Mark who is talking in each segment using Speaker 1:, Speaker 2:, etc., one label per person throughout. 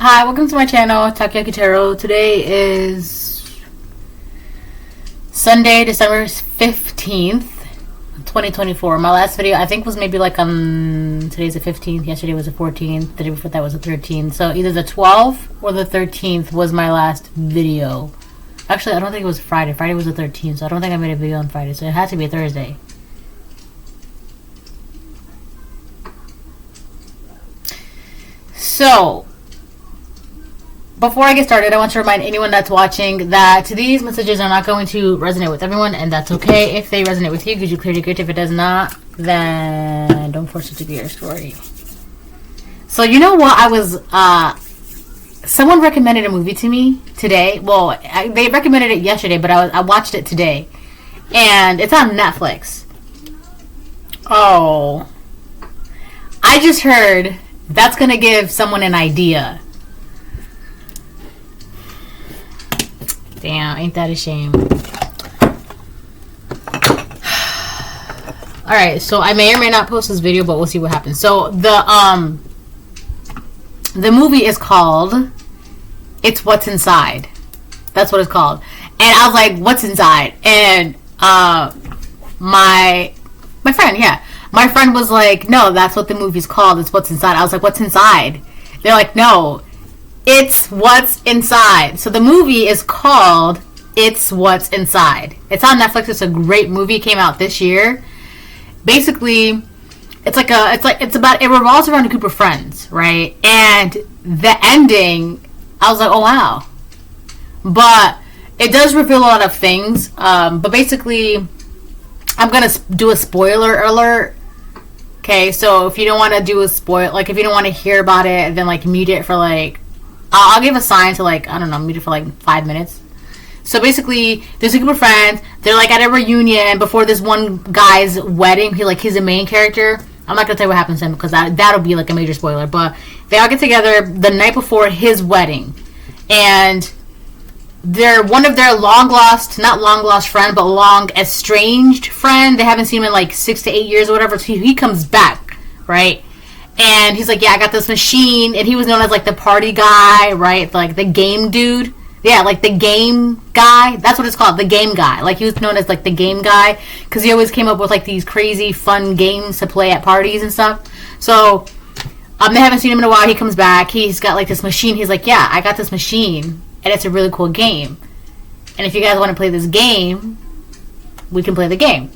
Speaker 1: Hi, welcome to my channel, Takoyaki Tarot. Today is Sunday, December 15th, 2024. My last video, I think, was maybe like on, today's the 15th, yesterday was the 14th, the day before that was the 13th. So either the 12th or the 13th was my last video. Actually, I don't think it was Friday. Friday was the 13th, so I don't think I made a video on Friday. So it had to be Thursday. So, before I get started, I want to remind anyone that's watching that these messages are not going to resonate with everyone, and that's okay. If they resonate with you, because you clearly good. If it does not, then don't force it to be your story. So, you know what? Someone recommended a movie to me today. Well, they recommended it yesterday, but I watched it today. And it's on Netflix. Oh. I just heard that's going to give someone an idea. Damn, ain't that a shame? Alright, so I may or may not post this video, but we'll see what happens. So the movie is called It's What's Inside. That's what it's called. And I was like, what's inside? And my friend, my friend was like, no, that's what the movie's called. It's What's Inside. I was like, what's inside? They're like, no, it's what's inside. So the movie is called It's What's Inside. It's on Netflix. It's a great movie. It came out this year. Basically, it revolves around a group of friends, right? And the ending, I was like, oh wow. But it does reveal a lot of things. But basically, I'm gonna do a spoiler alert. Okay, so if you don't want to do a if you don't want to hear about it, then like mute it for like, I'll give a sign to like, I don't know, mute it for like 5 minutes. So basically, there's a group of friends. They're like at a reunion before this one guy's wedding. He's the main character. I'm not gonna tell you what happens to him because that'll be like a major spoiler. But they all get together the night before his wedding, and one of their not long lost friend, but long estranged friend. They haven't seen him in like 6 to 8 years or whatever. So he comes back, right? And he's like, yeah, I got this machine. And he was known as like the party guy, right? Like the game dude. Yeah, like the game guy. That's what it's called, the game guy. Like he was known as like the game guy because he always came up with like these crazy fun games to play at parties and stuff. So they haven't seen him in a while. He comes back. He's got like this machine. He's like, yeah, I got this machine. And it's a really cool game. And if you guys want to play this game, we can play the game.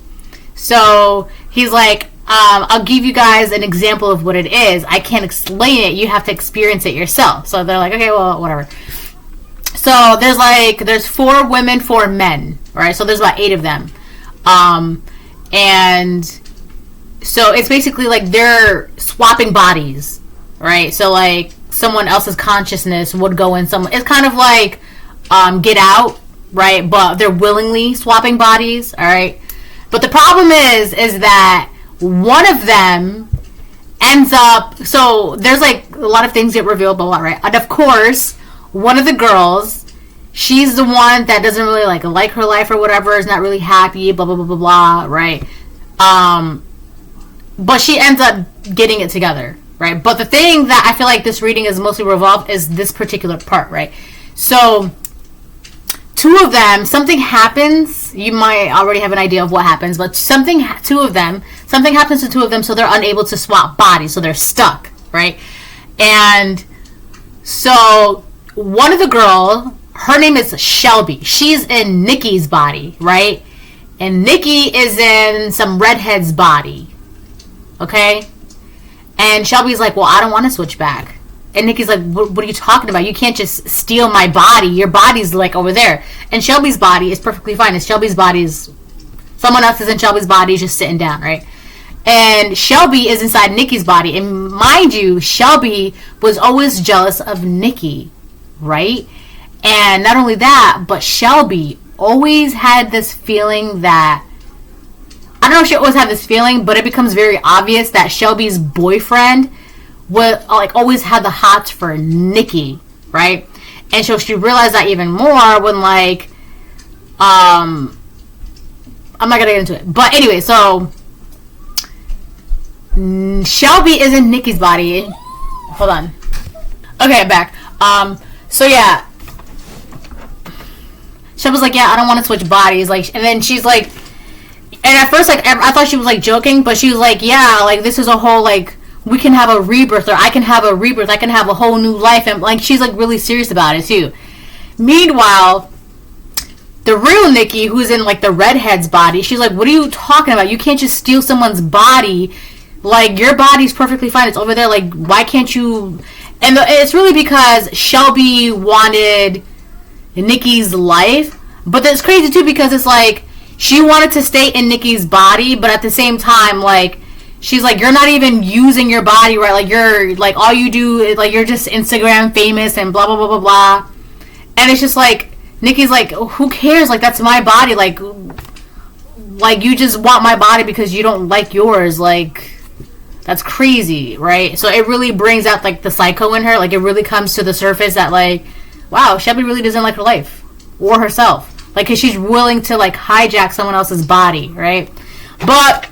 Speaker 1: So he's like, I'll give you guys an example of what it is. I can't explain it. You have to experience it yourself. So they're like, okay, well, whatever. So there's 4 women, 4 men, right? So there's about 8 of them. And so it's basically like they're swapping bodies, right? So like someone else's consciousness would go in someone. It's kind of like Get Out, right? But they're willingly swapping bodies, all right? But the problem is that one of them ends up, so there's like a lot of things get revealed, but what, right? And of course, one of the girls, she's the one that doesn't really like her life or whatever, is not really happy, blah, blah, blah, blah, blah, right? But she ends up getting it together, right? But the thing that I feel like this reading is mostly revolved is this particular part, right? So 2 of them, something happens. You might already have an idea of what happens, but something happens to 2 of them, so they're unable to swap bodies, so they're stuck, right? And so one of the girl, her name is Shelby. She's in Nikki's body, right? And Nikki is in some redhead's body, okay? And Shelby's like, well, I don't want to switch back. And Nikki's like, what are you talking about? You can't just steal my body. Your body's like over there. And Shelby's body is perfectly fine. And Shelby's body is, someone else is in Shelby's body, just sitting down, right? And Shelby is inside Nikki's body. And mind you, Shelby was always jealous of Nikki, right? And not only that, but Shelby always had this feeling that, I don't know if she always had this feeling, but it becomes very obvious that Shelby's boyfriend would like always had the hots for Nikki, right? And so she realized that even more when like I'm not gonna get into it, but anyway, so Shelby is in Nikki's body. Hold on. Okay, I'm back. So yeah, she was like, yeah, I don't want to switch bodies. Like, and then she's like, and at first, like, I thought she was like joking, but she was like, yeah, like this is a whole like we can have a rebirth, or I can have a rebirth, I can have a whole new life, and like she's like really serious about it too. Meanwhile, the real Nikki, who's in like the redhead's body, she's like, what are you talking about? You can't just steal someone's body. Like, your body's perfectly fine. It's over there. Like, why can't you? And it's really because Shelby wanted Nikki's life. But that's crazy too, because it's like she wanted to stay in Nikki's body, but at the same time, like, she's like, you're not even using your body right. Like, you're like, all you do is like, you're just Instagram famous and blah blah blah blah blah. And it's just like, Nikki's like, who cares? Like, that's my body. Like you just want my body because you don't like yours. Like, that's crazy, right? So it really brings out like the psycho in her. Like, it really comes to the surface that like, wow, Shelby really doesn't like her life or herself. Like, because she's willing to like hijack someone else's body, right? But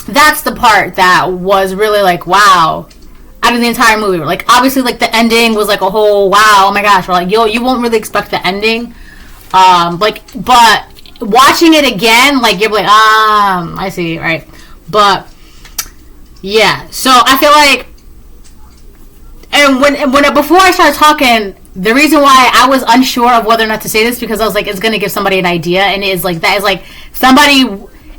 Speaker 1: that's the part that was really like, wow, out of the entire movie. Like, obviously, like the ending was like a whole wow, oh my gosh. We're like, yo, you won't really expect the ending. Like, but watching it again, like, you're like, I see, right? But yeah, so I feel like, and when before I started talking, the reason why I was unsure of whether or not to say this, because I was like, it's gonna give somebody an idea, and it is like, that is like,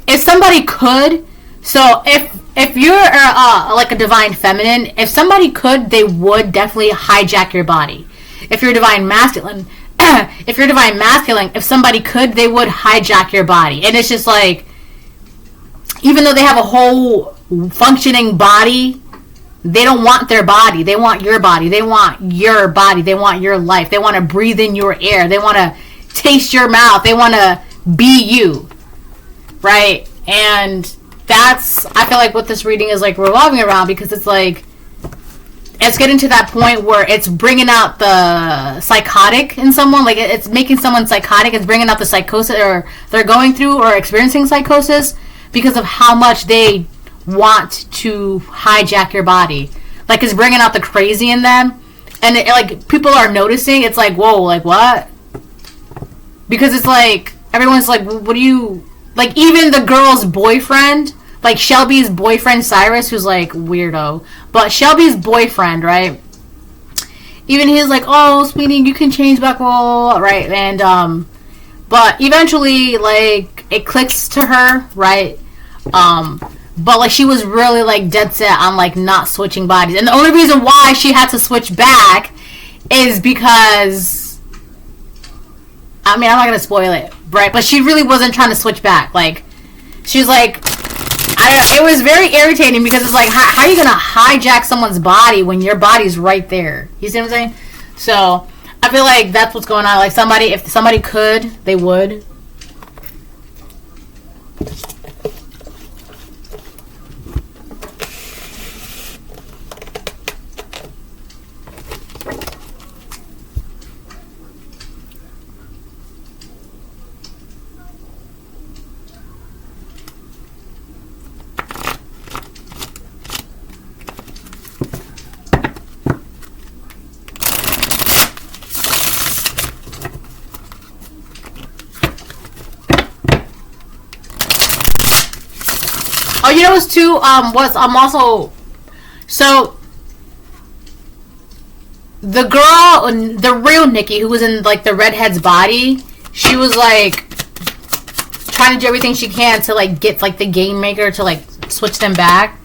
Speaker 1: if somebody could, so if you're like a divine feminine, if somebody could, they would definitely hijack your body. If you're divine masculine, if somebody could, they would hijack your body. And it's just like, even though they have a whole functioning body, they don't want their body. They want your body. They want your body. They want your life. They want to breathe in your air. They want to taste your mouth. They want to be you, right? And that's, I feel like, what this reading is like revolving around, because it's like, it's getting to that point where it's bringing out the psychotic in someone. Like, it's making someone psychotic. It's bringing out the psychosis, or they're going through or experiencing psychosis, because of how much they want to hijack your body. Like, it's bringing out the crazy in them, and like, people are noticing. It's like, whoa, like, what? Because it's like, everyone's like, what do you, like, even the girl's boyfriend, like Shelby's boyfriend Cyrus, who's like weirdo, but Shelby's boyfriend, right? Even he's like, oh, sweetie, you can change back, right? And but eventually, like, it clicks to her, right? But like, she was really like dead set on like not switching bodies, and the only reason why she had to switch back is because, I mean, I'm not gonna spoil it, right? But she really wasn't trying to switch back. Like, she's like, I don't know, it was very irritating, because it's like, how are you gonna hijack someone's body when your body's right there? You see what I'm saying? So I feel like that's what's going on. Like, if somebody could, they would. Oh, you know what's too, I'm also, so, the girl, the real Nikki, who was in, like, the redhead's body, she was, like, trying to do everything she can to, like, get, like, the game maker to, like, switch them back,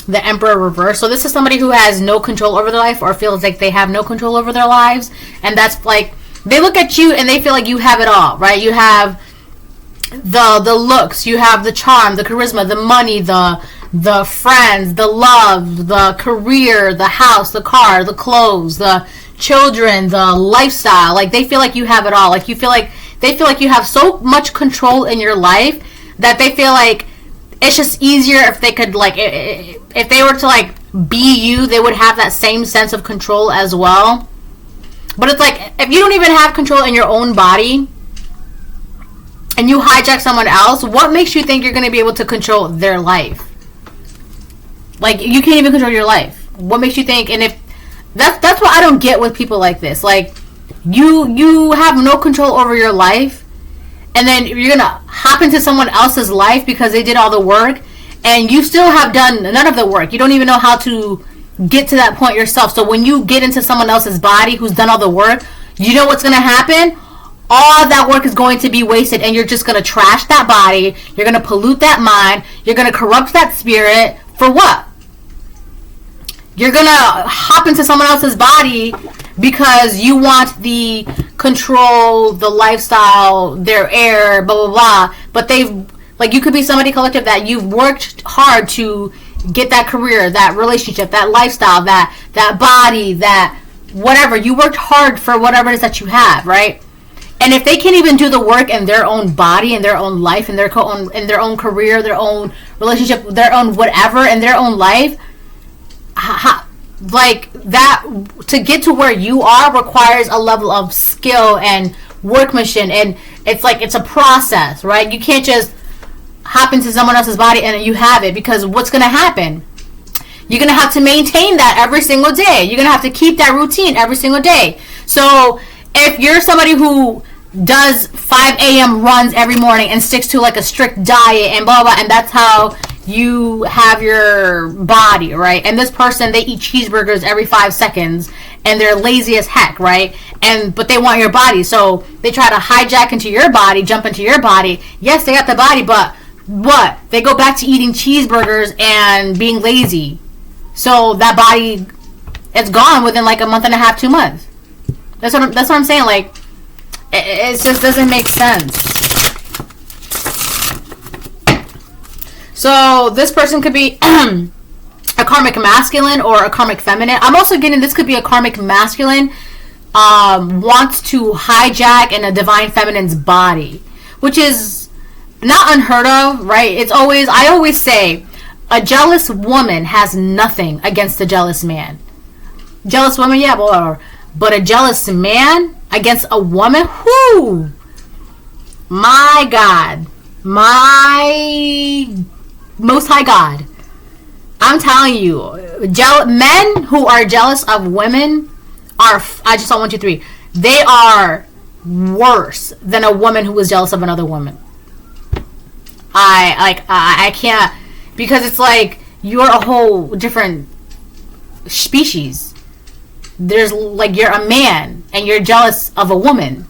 Speaker 1: the Emperor reverse. So this is somebody who has no control over their life, or feels like they have no control over their lives, and that's, like, they look at you and they feel like you have it all, right? You have the looks, you have the charm, the charisma, the money, the friends, the love, the career, the house, the car, the clothes, the children, the lifestyle. Like, they feel like you have it all. Like, they feel like you have so much control in your life that they feel like it's just easier if they could, like, if they were to, like, be you, they would have that same sense of control as well. But it's like, if you don't even have control in your own body, and you hijack someone else, what makes you think you're going to be able to control their life? Like, you can't even control your life. What makes you think? And if That's what I don't get with people like this. Like, you have no control over your life, and then you're gonna hop into someone else's life because they did all the work, and you still have done none of the work. You don't even know how to get to that point yourself. So when you get into someone else's body who's done all the work, you know what's gonna happen? All that work is going to be wasted, and you're just gonna trash that body. You're gonna pollute that mind. You're gonna corrupt that spirit. For what? You're gonna hop into someone else's body because you want the control, the lifestyle, their air, blah, blah, blah. But they've, like, you could be somebody collective that you've worked hard to get that career, that relationship, that lifestyle, that body, that whatever. You worked hard for whatever it is that you have, right? And if they can't even do the work in their own body, in their own life, in their own career, their own relationship, their own whatever, in their own life, like that, to get to where you are requires a level of skill and workmanship, and it's like it's a process, right? You can't just hop into someone else's body and you have it, because what's going to happen? You're going to have to maintain that every single day. You're going to have to keep that routine every single day. So if you're somebody who does 5 a.m. runs every morning and sticks to like a strict diet and blah, blah, and that's how you have your body, right? And this person, they eat cheeseburgers every 5 seconds and they're lazy as heck, right? But they want your body, so they try to hijack into your body, jump into your body. Yes, they got the body, but what? They go back to eating cheeseburgers and being lazy. So that body, it's gone within like a month and a half, 2 months. That's what I'm saying. Like, it just doesn't make sense. So this person could be a karmic masculine or a karmic feminine. I'm also getting this could be a karmic masculine wants to hijack in a divine feminine's body, which is not unheard of, right? I always say a jealous woman has nothing against a jealous man. Jealous woman, yeah, whatever. But a jealous man against a woman, whoo, my God, my most high God, I'm telling you, men who are jealous of women are, I just saw 1, 2, 3, they are worse than a woman who is jealous of another woman. I can't, because it's like you're a whole different species. There's like, you're a man and you're jealous of a woman.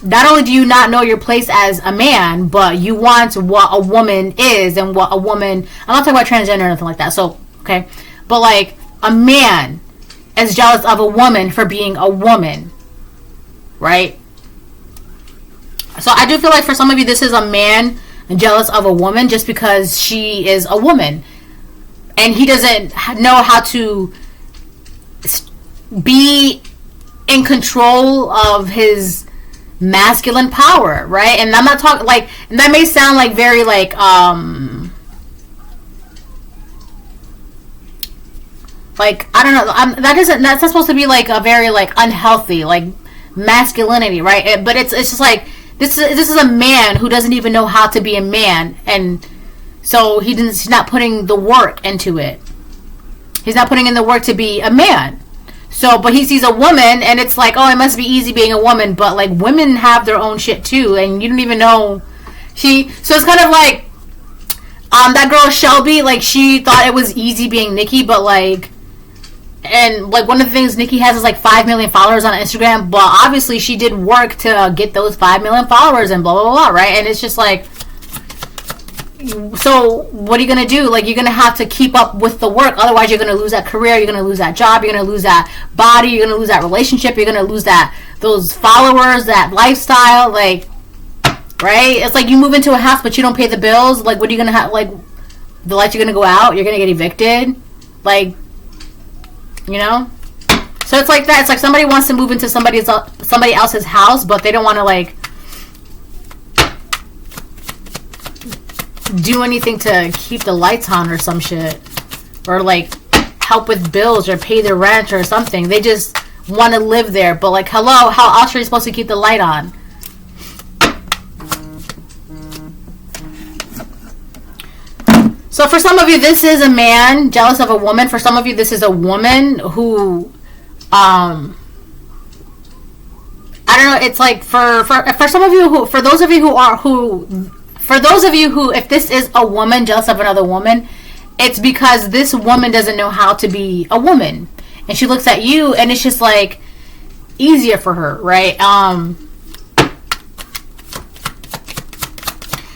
Speaker 1: Not only do you not know your place as a man, but you want what a woman is and what a woman, I'm not talking about transgender or anything like that, so okay, but like a man is jealous of a woman for being a woman, right? So I do feel like for some of you this is a man jealous of a woman just because she is a woman and he doesn't know how to be in control of his masculine power, right? And I'm not talking like, and that may sound like very like I don't know, that's not supposed to be like a very like unhealthy like masculinity, right? But it's just like this is a man who doesn't even know how to be a man, and so he's not putting the work into it. He's not putting in the work to be a man. So, but he sees a woman, and it's like, oh, it must be easy being a woman. But like, women have their own shit too, and you don't even know. So it's kind of like, that girl Shelby, like she thought it was easy being Nikki, but like, and like one of the things Nikki has is like 5 million followers on Instagram, but obviously she did work to get those 5 million followers and blah blah blah, right? And it's just like, so what are you going to do? Like, you're going to have to keep up with the work. Otherwise, you're going to lose that career. You're going to lose that job. You're going to lose that body. You're going to lose that relationship. You're going to lose those followers, that lifestyle. Like, right? It's like you move into a house, but you don't pay the bills. Like, what are you going to have? Like, the lights are going to go out. You're going to get evicted. Like, you know? So it's like that. It's like somebody wants to move into somebody else's house, but they don't want to, like, do anything to keep the lights on or some shit, or like help with bills or pay the rent or something. They just want to live there, but like, hello, how else are you supposed to keep the light on? So for some of you this is a man jealous of a woman. For some of you this is a woman who I don't know, it's like for some of you who, for those of you who, if this is a woman jealous of another woman, it's because this woman doesn't know how to be a woman. And she looks at you and it's just like easier for her, right?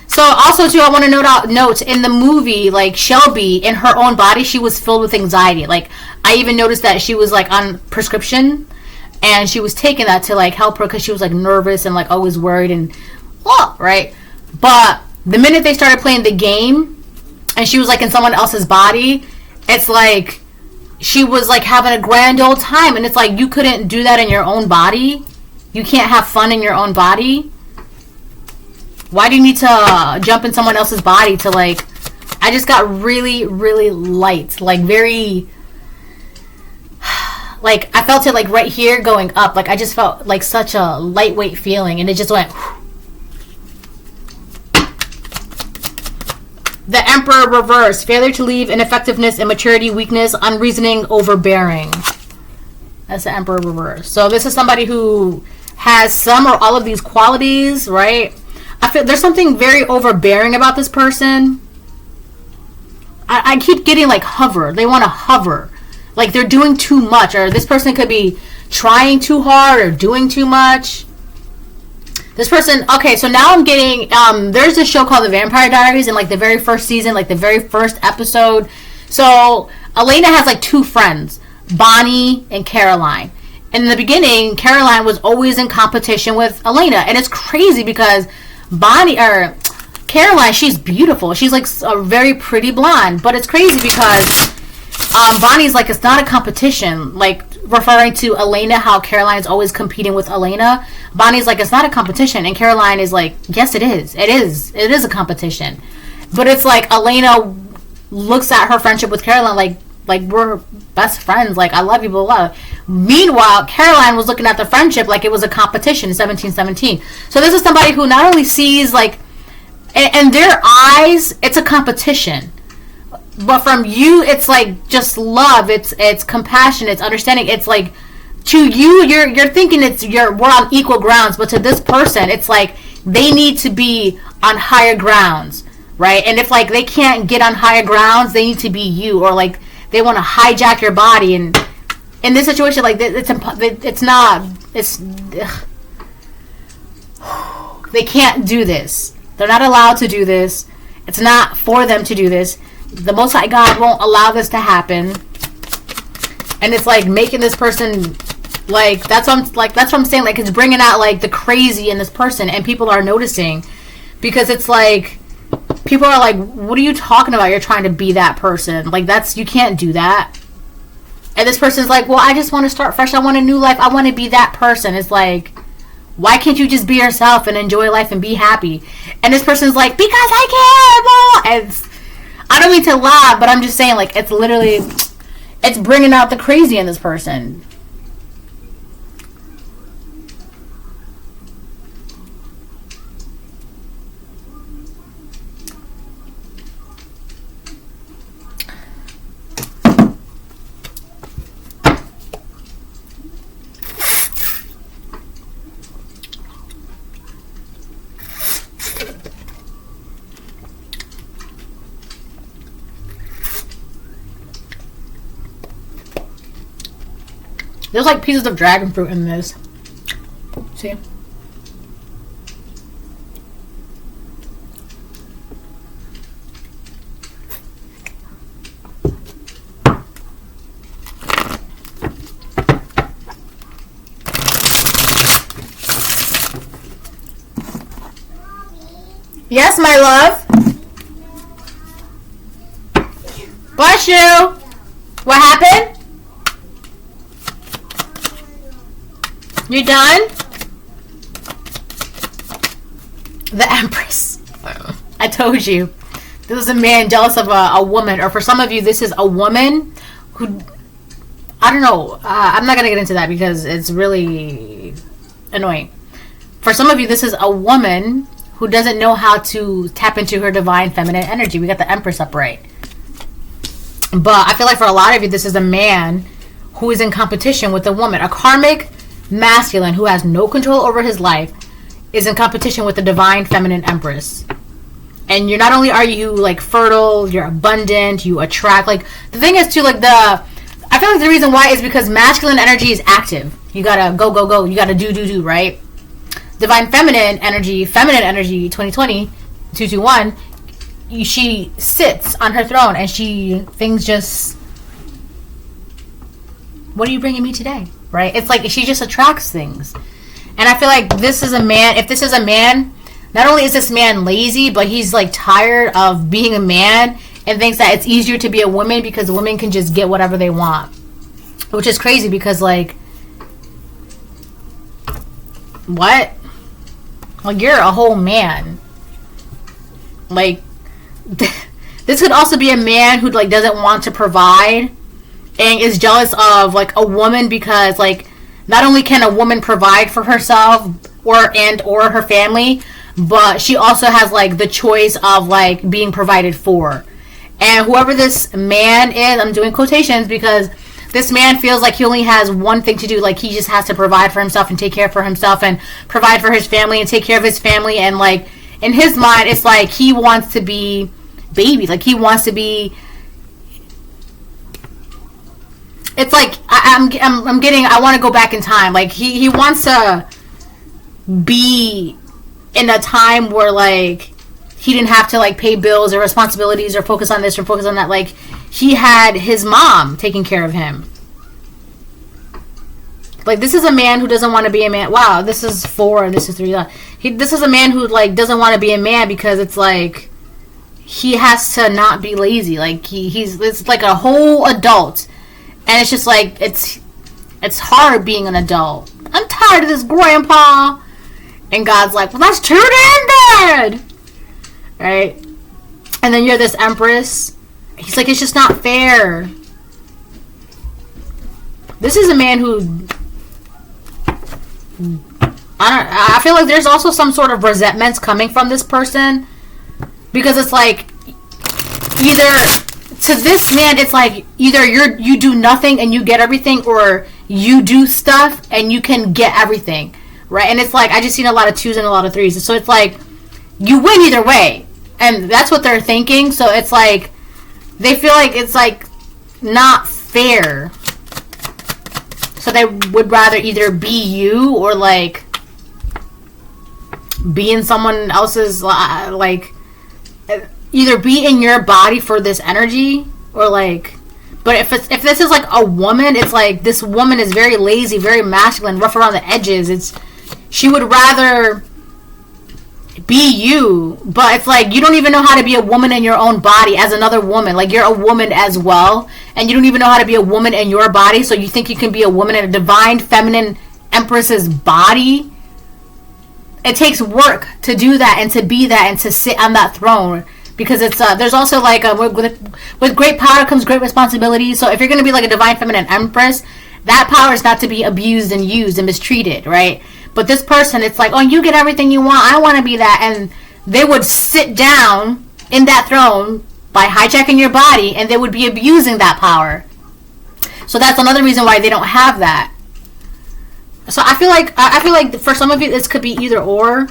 Speaker 1: So also too, I want to note in the movie, like Shelby, in her own body, she was filled with anxiety. Like I even noticed that she was like on prescription, and she was taking that to like help her because she was like nervous and like always worried and right. But the minute they started playing the game, and she was like in someone else's body, it's like she was like having a grand old time, and it's like you couldn't do that in your own body. You can't have fun in your own body. Why do you need to jump in someone else's body to like... I just got really, really light. Like very... Like I felt it like right here going up. Like I just felt like such a lightweight feeling, and it just went... The Emperor reverse. Failure to leave, ineffectiveness, immaturity, weakness, unreasoning, overbearing. That's the Emperor reverse. So this is somebody who has some or all of these qualities, right? I feel there's something very overbearing about this person. I keep getting like hover. They want to hover. Like they're doing too much, or this person could be trying too hard or doing too much. This person, okay, so now I'm getting, there's this show called The Vampire Diaries, and like the very first season, like the very first episode. So Elena has like two friends, Bonnie and Caroline. And in the beginning, Caroline was always in competition with Elena. And it's crazy because Caroline, she's beautiful. She's like a very pretty blonde. But it's crazy because Bonnie's like, it's not a competition. Like, referring to Elena, how Caroline's always competing with Elena. Bonnie's like, it's not a competition. And Caroline is like, yes, it is. It is. It is a competition. But it's like Elena looks at her friendship with Caroline like we're best friends. Like, I love you, blah, blah. Meanwhile, Caroline was looking at the friendship like it was a competition, 1717. So this is somebody who not only sees, like, in their eyes, it's a competition. But from you, it's like just love. It's compassion. It's understanding. It's like, to you, you're thinking we're on equal grounds. But to this person, it's like they need to be on higher grounds, right? And if like they can't get on higher grounds, they need to be you, or like they want to hijack your body. And in this situation, like it's not. They can't do this. They're not allowed to do this. It's not for them to do this. The Most High God won't allow this to happen. And it's like making this person, like, that's what I'm saying, like, it's bringing out like the crazy in this person, and people are noticing, because it's like people are like, what are you talking about? You're trying to be that person. Like, you can't do that. And this person's like, well, I just want to start fresh. I want a new life. I want to be that person. It's like, why can't you just be yourself and enjoy life and be happy? And this person's like, because I can. And I don't mean to laugh, but I'm just saying, like, it's literally, it's bringing out the crazy in this person. There's like pieces of dragon fruit in this. See? Yes, my love. Bless you. What happened? You done? The Empress. I told you. This is a man jealous of a woman. Or for some of you, this is a woman who... I don't know. I'm not going to get into that because it's really annoying. For some of you, this is a woman who doesn't know how to tap into her divine feminine energy. We got the Empress upright. But I feel like for a lot of you, this is a man who is in competition with a woman. A karmic masculine who has no control over his life is in competition with the divine feminine empress. And you're not only are you like fertile, you're abundant, you attract. Like the thing is too, like I feel like the reason why is because masculine energy is active. You gotta go. You gotta do, right? Divine feminine energy, 2020, 221, she sits on her throne and things just, what are you bringing me today? Right? It's like she just attracts things. And I feel like if this is a man, not only is this man lazy, but he's like tired of being a man and thinks that it's easier to be a woman because women can just get whatever they want. Which is crazy because like, what? Like, you're a whole man. Like, this could also be a man who like doesn't want to provide and is jealous of like a woman because like not only can a woman provide for herself or her family, but she also has like the choice of like being provided for. And whoever this man is, I'm doing quotations because this man feels like he only has one thing to do. Like he just has to provide for himself and take care for himself and provide for his family and take care of his family. And like in his mind, it's like he wants to be baby. Like he wants to be. It's like I want to go back in time. Like he wants to be in a time where like he didn't have to like pay bills or responsibilities or focus on this or focus on that. Like he had his mom taking care of him. Like this is a man who doesn't want to be a man. Wow, this is 4 and this is 3. This is a man who like doesn't want to be a man because it's like he has to not be lazy. Like it's like a whole adult, and it's just like it's hard being an adult. I'm tired of this, Grandpa. And God's like, well, that's too damn bad. Right? And then you're this empress. He's like, it's just not fair. This is a man who... I feel like there's also some sort of resentments coming from this person. Because it's like... Either... To this man, it's like, either you do nothing and you get everything, or you do stuff and you can get everything. Right? And it's like, I just seen a lot of 2s and a lot of 3s. So it's like, you win either way. And that's what they're thinking. So it's like, they feel like it's like not fair. So they would rather either be you or like be in someone else's, like, either be in your body for this energy or like, but if this is like a woman, it's like this woman is very lazy, very masculine, rough around the edges. She would rather be you, but it's like you don't even know how to be a woman in your own body as another woman. Like you're a woman as well, and you don't even know how to be a woman in your body, so you think you can be a woman in a divine feminine empress's body. It takes work to do that and to be that and to sit on that throne, because it's there's also like with great power comes great responsibility. So if you're going to be like a divine feminine empress, that power is not to be abused and used and mistreated, right? But this person, it's like, oh, you get everything you want. I want to be that. And they would sit down in that throne by hijacking your body, and they would be abusing that power. So that's another reason why they don't have that. So I feel like for some of you, this could be either or.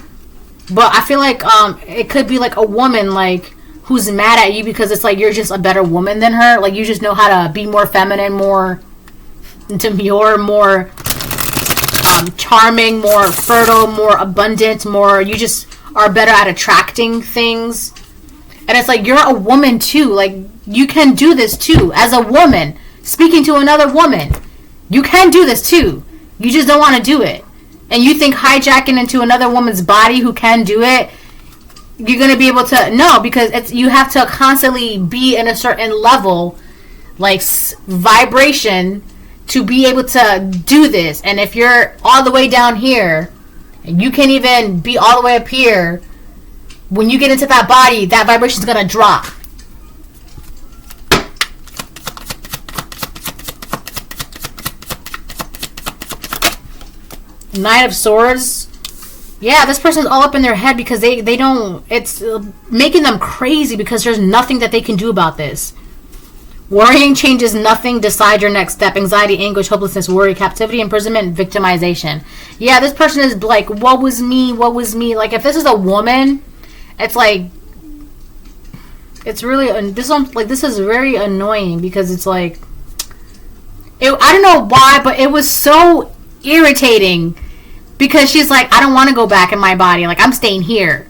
Speaker 1: But I feel like it could be like a woman like who's mad at you because it's like you're just a better woman than her. Like you just know how to be more feminine, more demure, more charming, more fertile, more abundant, more, you just are better at attracting things. And it's like you're a woman too. Like you can do this too as a woman speaking to another woman. You can do this too. You just don't want to do it. And you think hijacking into another woman's body who can do it, you're going to be able to, no, because you have to constantly be in a certain level, like vibration, to be able to do this. And if you're all the way down here, and you can't even be all the way up here, when you get into that body, that vibration is going to drop. Knight of Swords. Yeah, this person's all up in their head because they don't, it's making them crazy because there's nothing that they can do about this. Worrying changes nothing. Decide your next step. Anxiety, anguish, hopelessness, worry, captivity, imprisonment, victimization. Yeah, this person is like, what was me? What was me? Like, if this is a woman, it's like, it's really, this is very annoying because it's like, I don't know why, but it was so irritating because she's like, I don't want to go back in my body. Like, I'm staying here.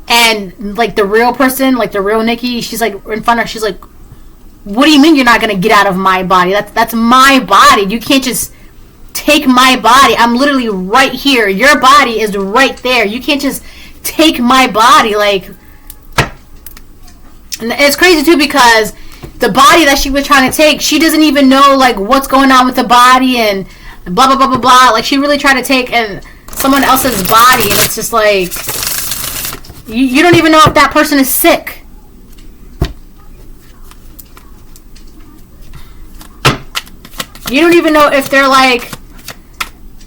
Speaker 1: And, like, the real person, like, the real Nikki, she's like, in front of her, she's like, what do you mean you're not going to get out of my body? That's my body. You can't just take my body. I'm literally right here. Your body is right there. You can't just take my body. Like, and it's crazy too because the body that she was trying to take, she doesn't even know like what's going on with the body and blah blah blah blah blah. Like, she really tried to take someone else's body, and it's just like you don't even know if that person is sick. You don't even know if they're like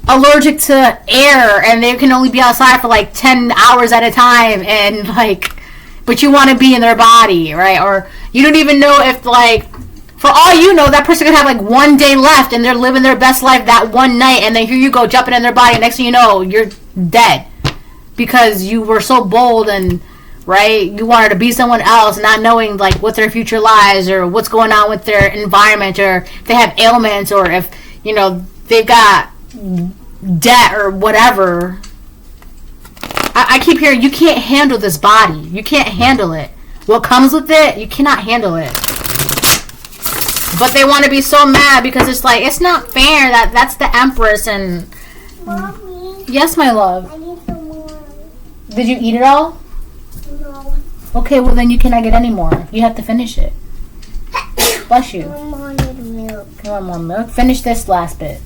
Speaker 1: allergic to air and they can only be outside for like 10 hours at a time, and like, but you want to be in their body, right? Or you don't even know if, like, for all you know, that person could have like one day left and they're living their best life that one night, and then here you go jumping in their body, and next thing you know, you're dead because you were so bold and, right, you wanted to be someone else, not knowing like what their future lies or what's going on with their environment, or if they have ailments, or if, you know, they've got debt or whatever. I keep hearing, you can't handle this body. You can't handle it. What comes with it, you cannot handle it. But they want to be so mad because it's like, it's not fair that that's the Empress and... Mommy. Yes, my love.
Speaker 2: I need some more.
Speaker 1: Did you eat it all?
Speaker 2: No.
Speaker 1: Okay, well then you cannot get any more. You have to finish it. Bless you.
Speaker 2: I need milk.
Speaker 1: You want more milk? Finish this last bit.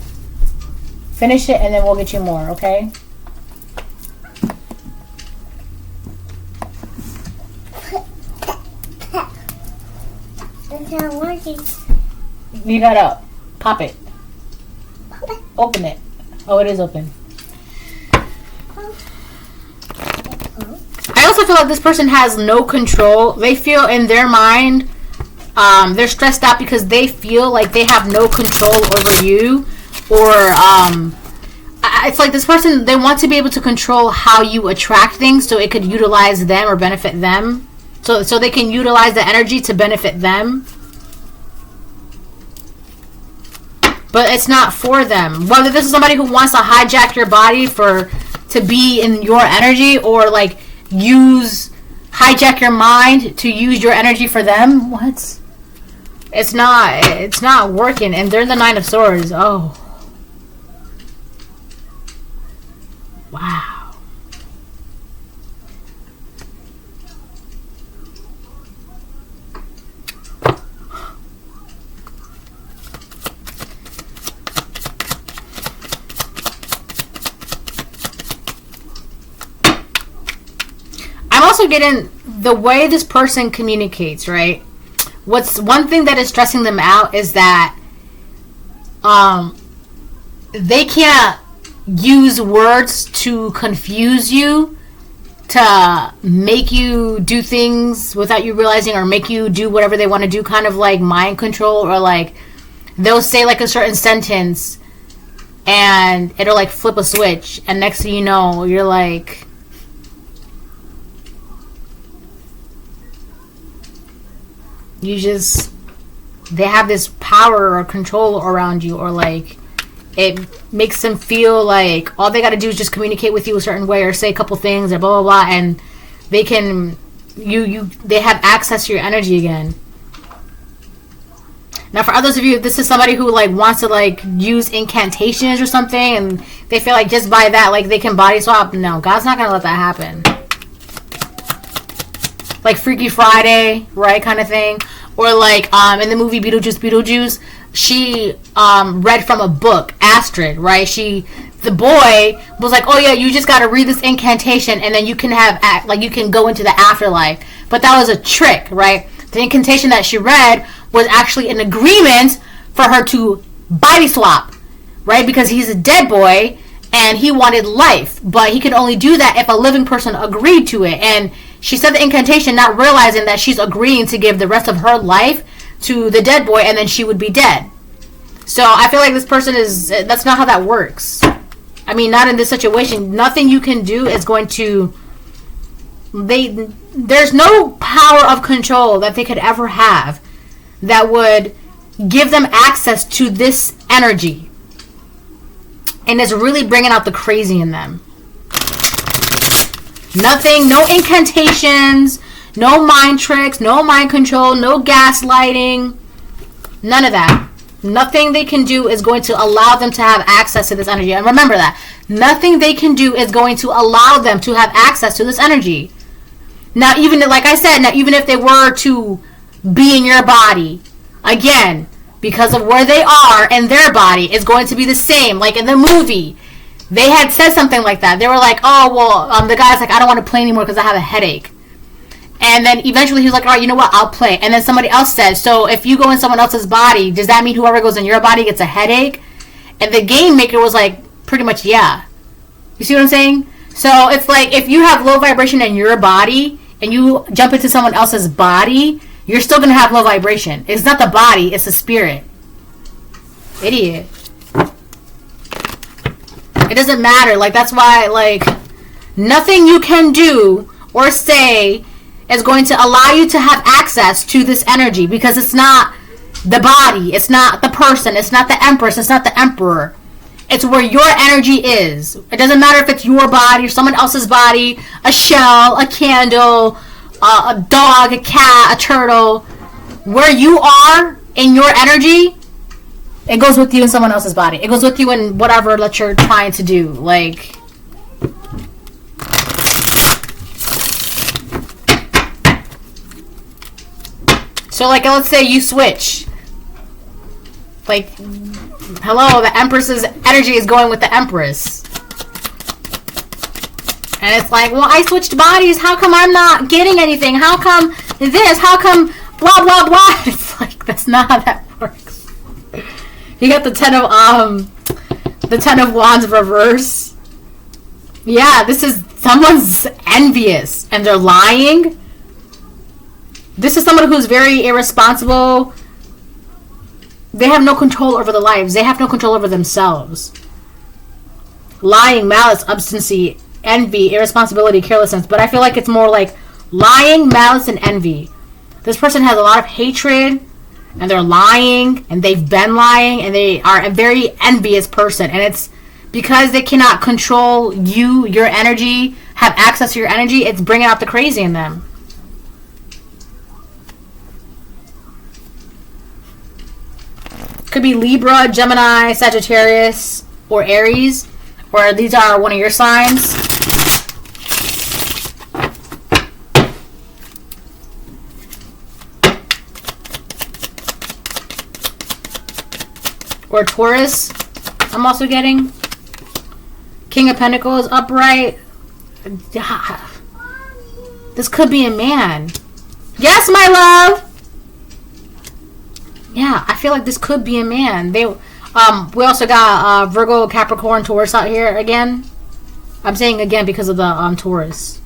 Speaker 1: Finish it and then we'll get you more, okay?
Speaker 2: It's not working.
Speaker 1: You gotta pop it.
Speaker 2: Pop it.
Speaker 1: Open it. Oh, it is open. I also feel like this person has no control. They feel in their mind, they're stressed out because they feel like they have no control over you. Or, it's like this person, they want to be able to control how you attract things so it could utilize them or benefit them. So they can utilize the energy to benefit them. But it's not for them. Whether this is somebody who wants to hijack your body to be in your energy, or like hijack your mind to use your energy for them. What? It's not working. And they're in the Nine of Swords. Oh. Wow. I'm also getting the way this person communicates, right? What's one thing that is stressing them out is that they can't use words to confuse you, to make you do things without you realizing, or make you do whatever they want to do, kind of like mind control, or like they'll say like a certain sentence and it'll like flip a switch, and next thing you know, you're like, they have this power or control around you, or like it makes them feel like all they got to do is just communicate with you a certain way, or say a couple things, or blah blah blah, and they can they have access to your energy again. Now, for others of you, this is somebody who like wants to like use incantations or something, and they feel like just by that, like they can body swap. No, God's not gonna let that happen. Like Freaky Friday, right, kind of thing. Or like in the movie Beetlejuice, she read from a book, Astrid, right? The boy was like, oh yeah, you just got to read this incantation and then you can you can go into the afterlife. But that was a trick, right? The incantation that she read was actually an agreement for her to body swap, right? Because he's a dead boy and he wanted life, but he could only do that if a living person agreed to it. And she said the incantation not realizing that she's agreeing to give the rest of her life to the dead boy, and then she would be dead. So I feel like this person that's not how that works. I mean, not in this situation. Nothing you can do is going to... There's no power of control that they could ever have that would give them access to this energy. And it's really bringing out the crazy in them. Nothing, no incantations, no mind tricks, no mind control, no gaslighting. None of that. Nothing they can do is going to allow them to have access to this energy. And remember that. Nothing they can do is going to allow them to have access to this energy. Now, even like I said, now even if they were to be in your body, again, because of where they are in their body, it's going to be the same. Like in the movie, they had said something like that. They were like, oh, well, the guy's like, I don't want to play anymore because I have a headache. And then eventually he was like, all right, you know what? I'll play. And then somebody else says, so if you go in someone else's body, does that mean whoever goes in your body gets a headache? And the game maker was like, pretty much, yeah. You see what I'm saying? So it's like if you have low vibration in your body and you jump into someone else's body, you're still going to have low vibration. It's not the body, it's the spirit. Idiot. It doesn't matter. Like, that's why, like, nothing you can do or say is going to allow you to have access to this energy, because it's not the body, it's not the person, it's not the empress, it's not the emperor. It's where your energy is. It doesn't matter if it's your body or someone else's body, a shell, a candle, a dog, a cat, a turtle. Where you are in your energy, it goes with you in someone else's body. It goes with you in whatever that you're trying to do. Like, so like, let's say you switch. Like, hello, the Empress's energy is going with the Empress. And it's like, well, I switched bodies. How come I'm not getting anything? How come this? How come blah, blah, blah? It's like, that's not how that works. You got the Ten of Wands reverse. Yeah, this is, someone's envious and they're lying. This is someone who's very irresponsible. They have no control over their lives. They have no control over themselves. Lying, malice, obstinacy, envy, irresponsibility, carelessness. But I feel like it's more like lying, malice, and envy. This person has a lot of hatred, and they're lying, and they've been lying, and they are a very envious person. And it's because they cannot control you, your energy, have access to your energy, it's bringing out the crazy in them. Could be Libra, Gemini, Sagittarius, or Aries. Or these are one of your signs. Or Taurus, I'm also getting. King of Pentacles, upright. This could be a man. Yes, my love! Yeah, I feel like this could be a man. We also got Virgo, Capricorn, Taurus out here again. I'm saying again because of the Taurus.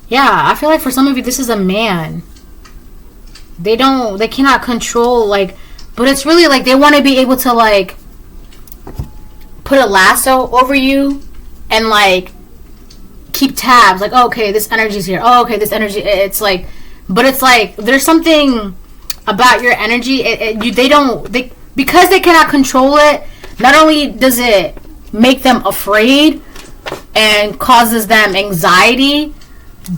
Speaker 1: Yeah, I feel like for some of you this is a man. They cannot control, like, but it's really like they want to be able to, like, put a lasso over you and, like, keep tabs. Like, oh, okay, this energy's here. Oh, okay, this energy, it's like, but it's like there's something about your energy. Because they cannot control it. Not only does it make them afraid and causes them anxiety,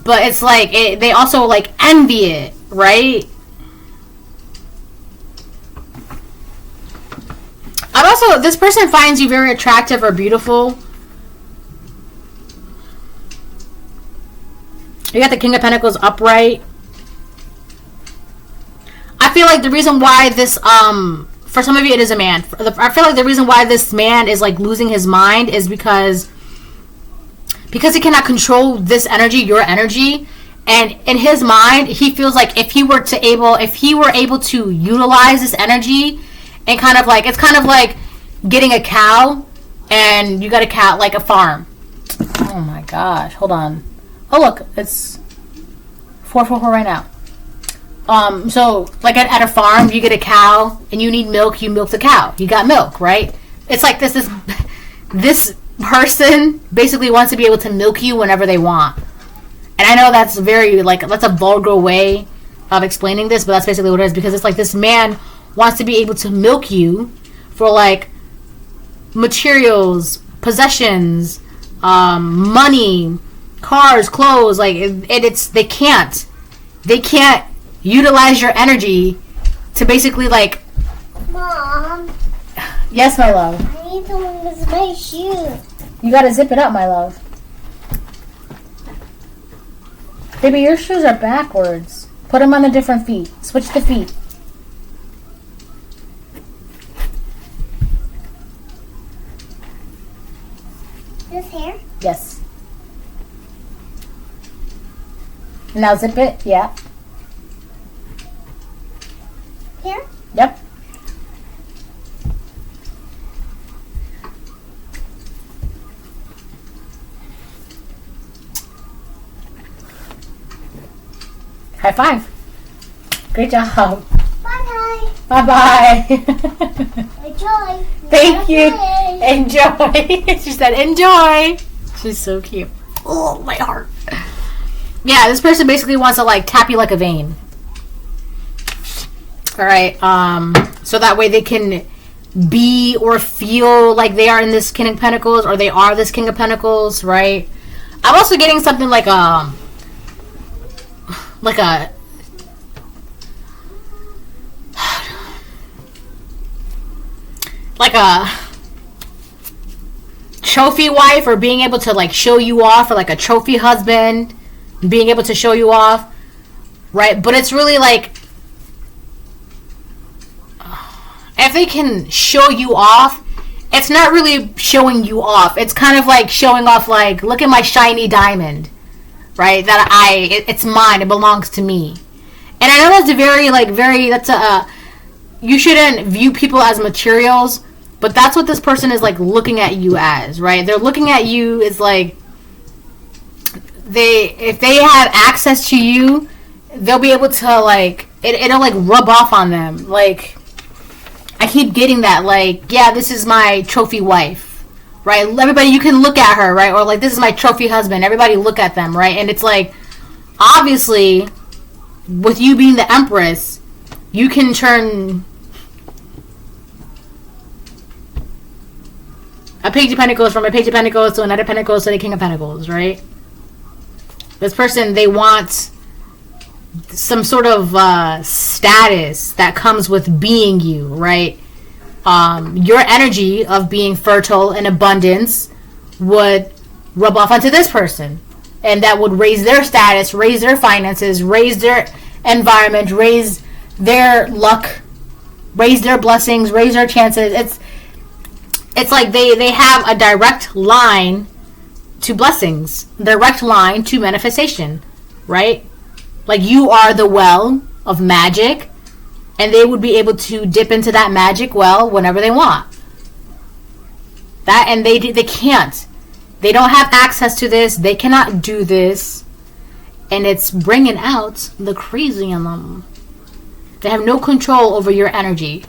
Speaker 1: but it's like they also like envy it, right? And also, this person finds you very attractive or beautiful. You got the King of Pentacles upright. I feel like the reason why this, for some of you it is a man. I feel like the reason why this man is like losing his mind is because he cannot control this energy, your energy. And in his mind, he feels like if he were able to utilize this energy and kind of like, it's kind of like getting a cow and you got a cow, like a farm. Oh my gosh, hold on. Oh look, it's 444 right now. So like at a farm, you get a cow and you need milk, you milk the cow. You got milk, right? It's like this person basically wants to be able to milk you whenever they want. And I know that's that's a vulgar way of explaining this, but that's basically what it is, because it's like this man wants to be able to milk you for like materials, possessions, money, cars, clothes. Like they can't utilize your energy to basically like.
Speaker 2: Mom.
Speaker 1: Yes, my love.
Speaker 2: I need to lose my shoe.
Speaker 1: You gotta zip it up, my love. Baby, your shoes are backwards. Put them on the different feet. Switch the feet.
Speaker 2: This hair?
Speaker 1: Yes. Now zip it. Yeah.
Speaker 2: Here?
Speaker 1: Yep. High five. Great job.
Speaker 2: Bye-bye.
Speaker 1: Bye-bye.
Speaker 2: Enjoy.
Speaker 1: Thank you.
Speaker 2: Bye.
Speaker 1: Enjoy. She said enjoy. She's so cute. Oh, my heart. Yeah, this person basically wants to like tap you like a vein. Alright, so that way they can be or feel like they are in this King of Pentacles, or they are this King of Pentacles, right? I'm also getting something like a trophy wife, or being able to like show you off, or like a trophy husband being able to show you off, right? But it's really like, if they can show you off, it's not really showing you off. It's kind of like showing off, like, look at my shiny diamond, right? It's mine. It belongs to me. And I know that's you shouldn't view people as materials, but that's what this person is like looking at you as, right? They're looking at you as like, if they have access to you, they'll be able to like, it'll like rub off on them. Like, I keep getting that, like, yeah, this is my trophy wife, right? Everybody, you can look at her, right? Or like, this is my trophy husband. Everybody look at them, right? And it's like, obviously, with you being the Empress, you can turn a Page of Pentacles from a Page of Pentacles to another Pentacles to the King of Pentacles, right? This person, they want some sort of status that comes with being you, right? Your energy of being fertile and abundance would rub off onto this person, and that would raise their status, raise their finances, raise their environment, raise their luck, raise their blessings, raise their chances. It's like they have a direct line to blessings, direct line to manifestation, right? Like, you are the well of magic, and they would be able to dip into that magic well whenever they want. And they can't. They don't have access to this. They cannot do this. And it's bringing out the crazy in them. They have no control over your energy.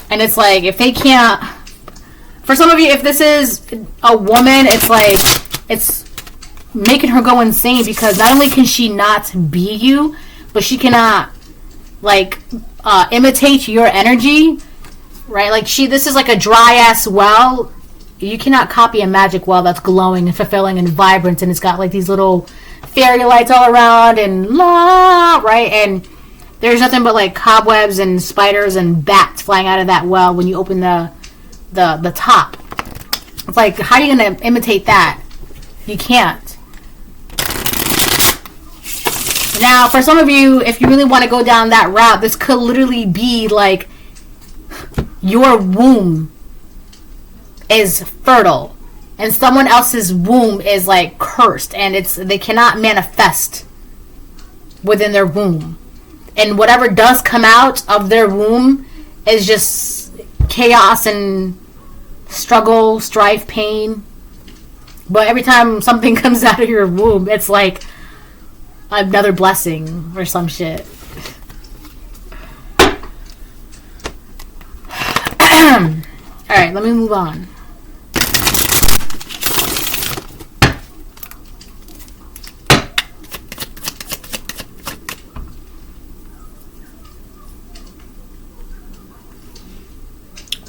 Speaker 1: And it's like, if they can't... For some of you, if this is a woman, it's like, it's making her go insane, because not only can she not be you, but she cannot like imitate your energy, right? Like, this is like a dry ass well. You cannot copy a magic well that's glowing and fulfilling and vibrant, and it's got like these little fairy lights all around and right? And there's nothing but like cobwebs and spiders and bats flying out of that well when you open the top. It's like, how are you gonna imitate that? You can't. Now, for some of you, if you really want to go down that route, this could literally be like your womb is fertile and someone else's womb is like cursed, and they cannot manifest within their womb. And whatever does come out of their womb is just chaos and struggle, strife, pain. But every time something comes out of your womb, it's like, another blessing or some shit. Alright, let me move on.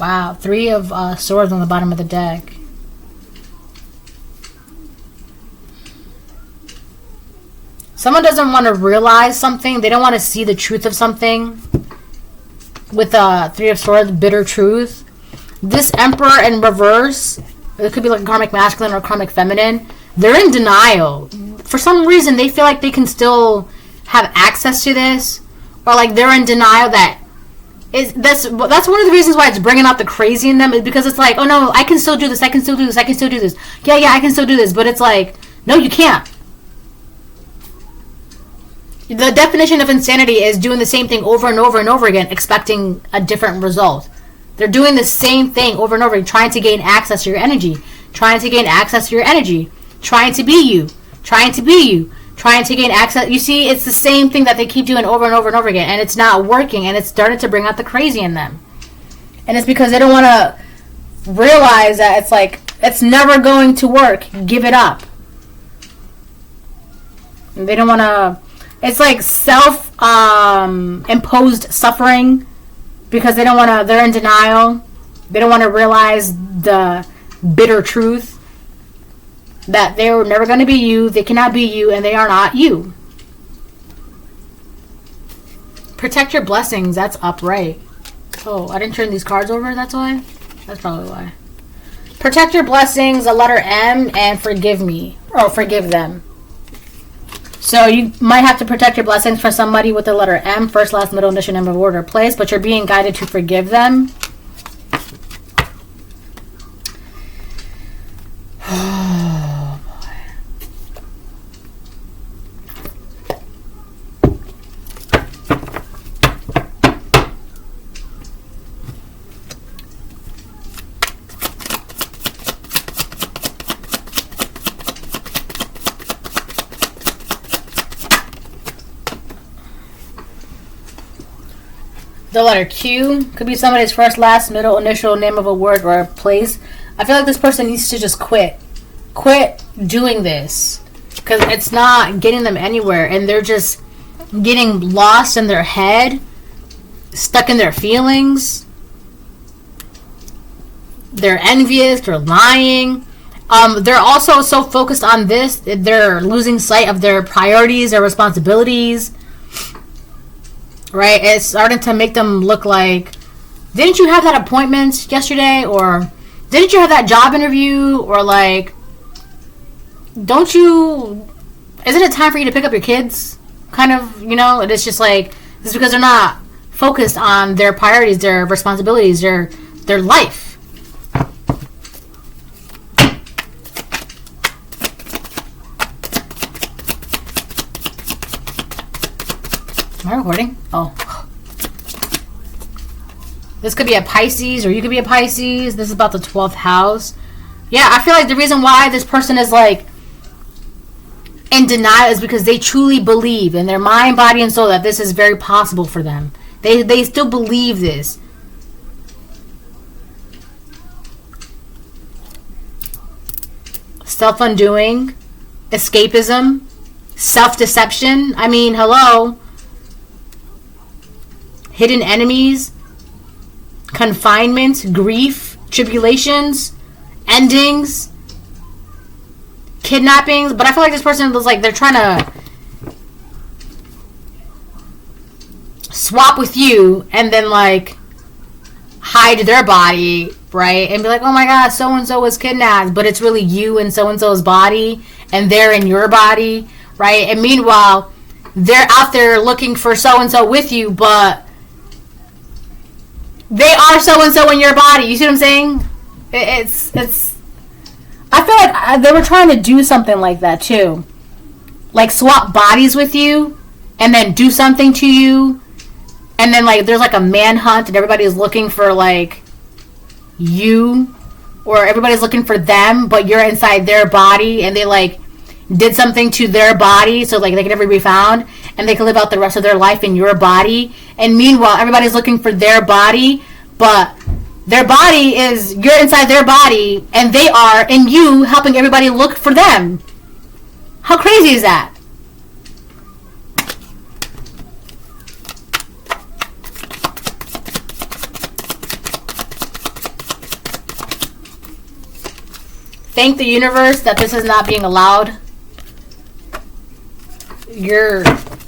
Speaker 1: Wow, 3 of swords on the bottom of the deck. Someone doesn't want to realize something. They don't want to see the truth of something. With 3 of swords, bitter truth. This Emperor in reverse, it could be like a karmic masculine or karmic feminine. They're in denial. For some reason, they feel like they can still have access to this. Or like they're in denial that that's one of the reasons why it's bringing out the crazy in them, is because it's like, oh no, I can still do this, I can still do this, I can still do this. Yeah, I can still do this. But it's like, no, you can't. The definition of insanity is doing the same thing over and over and over again, expecting a different result. They're doing the same thing over and over again, trying to gain access to your energy. Trying to gain access to your energy. Trying to be you. Trying to be you. Trying to gain access. You see, it's the same thing that they keep doing over and over and over again, and it's not working, and it's starting to bring out the crazy in them. And it's because they don't want to realize that it's like, it's never going to work. Give it up. They don't want to... It's like self-imposed suffering, because they don't want to... They're in denial. They don't want to realize the bitter truth that they're never going to be you, they cannot be you, and they are not you. Protect your blessings. That's upright. Oh, I didn't turn these cards over, that's why? That's probably why. Protect your blessings, a letter M, and forgive me. Or forgive them. So you might have to protect your blessings for somebody with the letter M, first, last, middle, initial, number, order, place, but you're being guided to forgive them. Oh, boy. The letter Q could be somebody's first, last, middle, initial, name of a word or a place. I feel like this person needs to just quit. Quit doing this. Because it's not getting them anywhere. And they're just getting lost in their head. Stuck in their feelings. They're envious. They're lying. They're also so focused on this. They're losing sight of their priorities, their responsibilities. Right? It's starting to make them look like, didn't you have that appointment yesterday? Or didn't you have that job interview? Or like, isn't it time for you to pick up your kids? Kind of, you know? It's just like, it's because they're not focused on their priorities, their responsibilities, their life. Am I recording? Oh. This could be a Pisces, or you could be a Pisces. This is about the 12th house. Yeah, I feel like the reason why this person is like in denial is because they truly believe in their mind, body, and soul that this is very possible for them. They still believe this. Self-undoing, escapism, self-deception. I mean, hello. Hidden enemies, confinement, grief, tribulations, endings, kidnappings. But I feel like this person was like, they're trying to swap with you and then like hide their body, right? And be like, oh my god, so-and-so was kidnapped. But it's really you and so-and-so's body, and they're in your body, right? And meanwhile, they're out there looking for so-and-so with you, but they are so-and-so in your body. You see what I'm saying? It's. I feel like they were trying to do something like that, too. Like, swap bodies with you, and then do something to you. And then, like, there's, like, a manhunt, and everybody's looking for, like, you. Or everybody's looking for them, but you're inside their body. And they, like, did something to their body so like they can never be found and they can live out the rest of their life in your body, and meanwhile everybody's looking for their body, but their body is, you're inside their body and they are, and you helping everybody look for them. How crazy is that? Thank the universe that this is not being allowed. Your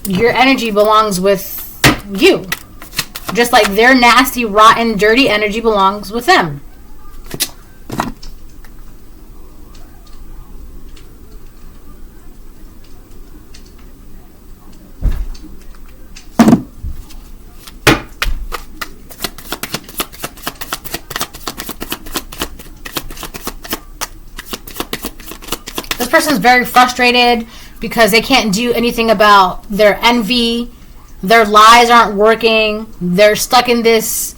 Speaker 1: energy belongs with you. Just like their nasty, rotten, dirty energy belongs with them. This person's very frustrated because they can't do anything about their envy. Their lies aren't working. They're stuck in this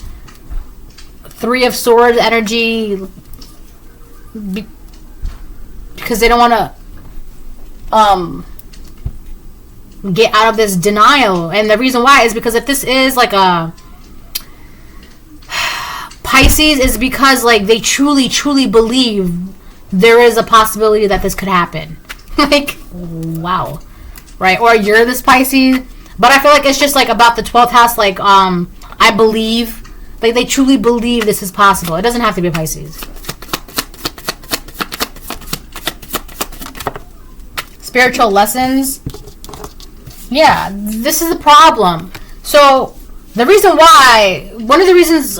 Speaker 1: Three of Swords energy because they don't want to get out of this denial. And the reason why is because if this is like a Pisces, is because like they truly, truly believe there is a possibility that this could happen. Like, wow. Right? Or you're this Pisces. But I feel like it's just like about the 12th house, like, I believe, like they truly believe this is possible. It doesn't have to be a Pisces. Spiritual lessons. Yeah, this is the problem. So, the reason why, one of the reasons,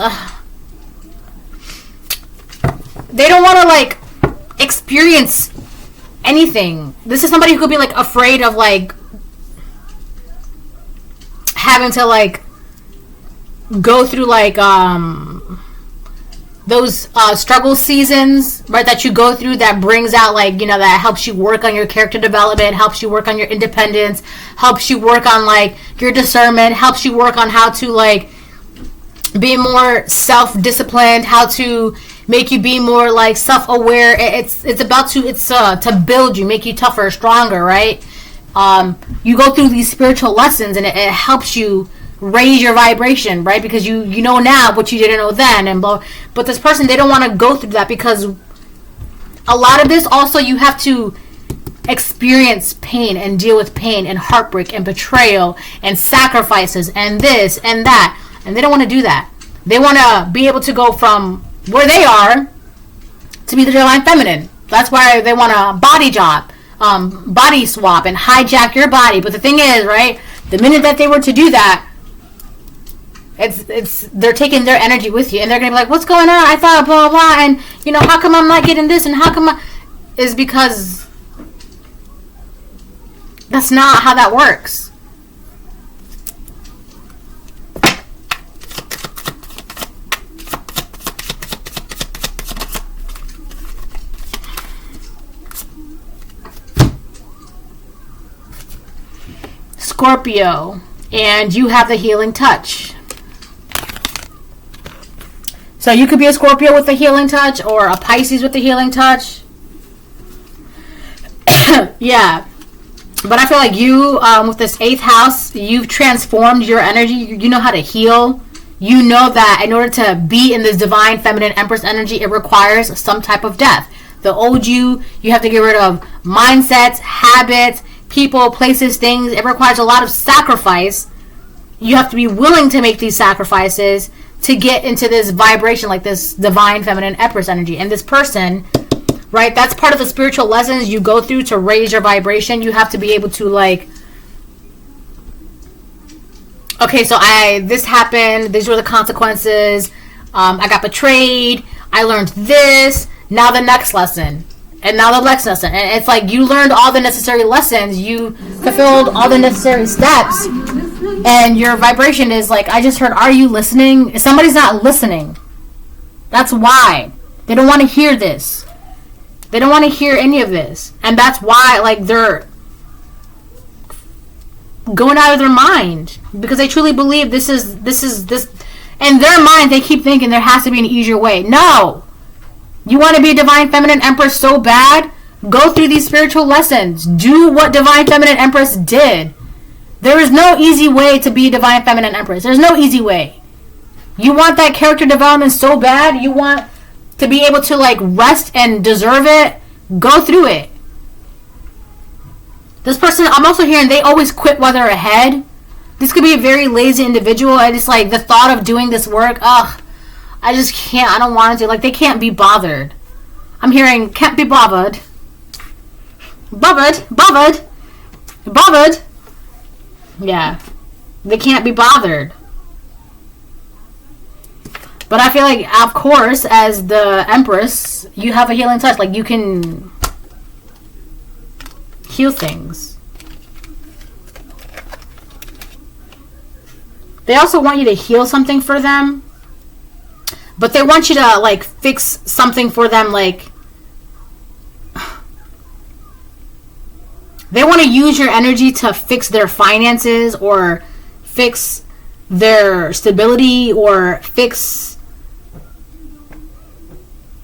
Speaker 1: they don't want to, like, experience anything. This is somebody who could be, like, afraid of, like, having to like go through like those struggle seasons, right, that you go through, that brings out like, you know, that helps you work on your character development, helps you work on your independence, helps you work on like your discernment, helps you work on how to like be more self-disciplined, how to make you be more like self-aware. It's to build you, make you tougher, stronger, right? You go through these spiritual lessons and it helps you raise your vibration, right? Because you know now what you didn't know then, and but this person, they don't want to go through that, because a lot of this also, you have to experience pain and deal with pain and heartbreak and betrayal and sacrifices and this and that, and they don't want to do that. They want to be able to go from where they are to be the divine feminine. That's why they want a body job. Body swap and hijack your body. But the thing is, right, the minute that they were to do that, they're taking their energy with you, and they're gonna be like, what's going on? I thought blah blah, and you know, how come I'm not getting this, and how come is because that's not how that works. Scorpio, and you have the healing touch. So you could be a Scorpio with the healing touch, or a Pisces with the healing touch. Yeah. But I feel like you, with this 8th house, you've transformed your energy. You know how to heal. You know that in order to be in this divine feminine empress energy, it requires some type of death. The old you have to get rid of mindsets, habits, people, places, things. It requires a lot of sacrifice. You have to be willing to make these sacrifices to get into this vibration, like this divine feminine empress energy. And this person, right, that's part of the spiritual lessons you go through to raise your vibration. You have to be able to like, okay, so this happened, these were the consequences, I got betrayed, I learned this, now the next lesson. And now the next lesson. And it's like you learned all the necessary lessons. You fulfilled all the necessary steps. And your vibration is like, I just heard, are you listening? Somebody's not listening. That's why. They don't want to hear this. They don't want to hear any of this. And that's why, like, they're going out of their mind. Because they truly believe this. In their mind, they keep thinking there has to be an easier way. No! You want to be a divine feminine empress so bad, Go through these spiritual lessons. Do what Divine Feminine Empress did. There is no easy way to be Divine Feminine Empress. There's no easy way. You want that character development so bad. You want to be able to like rest and deserve it. Go through it. This person, I'm also hearing they always quit while they're ahead. This could be a very lazy individual. And it's like the thought of doing this work. Ugh. I just can't. I don't want to. Like they can't be bothered. I'm hearing can't be bothered. Bothered. Yeah. They can't be bothered. But I feel like, of course, as the Empress, you have a healing touch. Like, you can heal things. They also want you to heal something for them. But they want you to, like, fix something for them, like... They want to use your energy to fix their finances or fix their stability or fix